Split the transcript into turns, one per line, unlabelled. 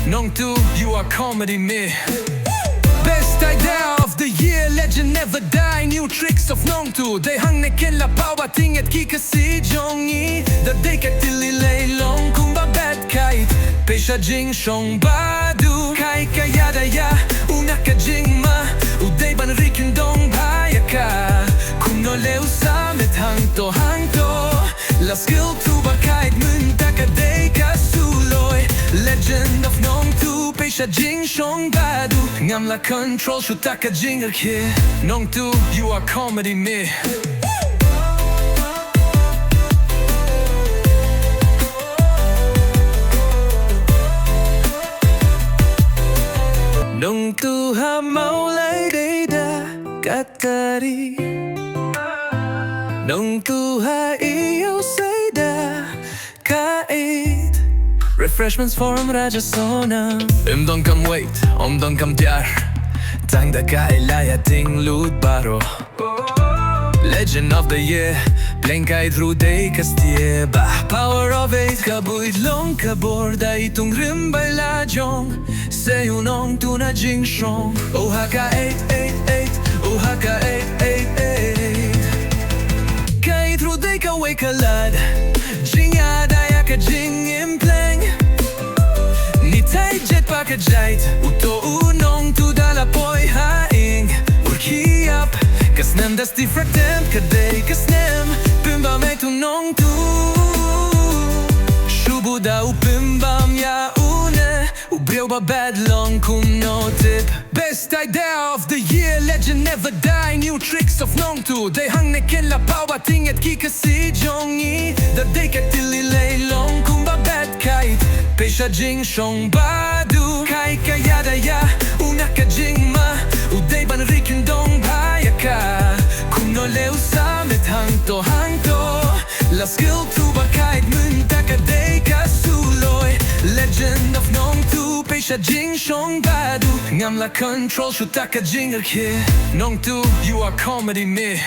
nongtuh, you are comedy me. Best idea of the year, legend never die. New tricks of nongtuh, they hang ne kella power ting et kika si jongi. The day kat tilly lay long kumba bad kite. Pesha Jing shong badu kai kayada ya unaka Jing ma uday ban rikin dong bayaka. Kuno leu samet hang to la skill to ba kite mun taka day ka suloy. Legend of nongtuh, pesha Jing shong badu ngam la control shutaka Jing ke. Nongtuh, you are comedy me. Nongtuh ha maulay dayda katari. Nongtuh ha iyo sayda kait. Refreshments for raja sona. Don kam wait, don kam djar. Tang da ka ilaya ting lut baro. Legend of the year, blenka idru day kastie ba. Power of eight kabuit long kaborda itung rimbay la jong. Say un nongtuh na Jing shong. Oh haka 888, oh haka 888. Ka idru day ka way kalad. Jing yada ya ka Jing implang. Ni tai jet pa ka jait. Uto un nongtuh dala poi haing. Urki up. Kasnem das different kadej kasnem Pimba me tu nongtuh Shubu da u pimbam ya une U breu ba bad long kum no tip. Best idea of the year, legend never die. New tricks of nongtuh, they hang ne kella power ting et kika si jongi. The day kat tilly lay long kum ba bad kite. Pesha Jing shong badu kai kayada ya unaka Jing ma uday ban rikin dong bayaka. Kuno leu samet hang to la skill to ba kite mun taka day ka suloy. Legend of nongtuh, pesha Jing shong badu ngam la control shutaka Jing ke. Nongtuh, you are comedy me.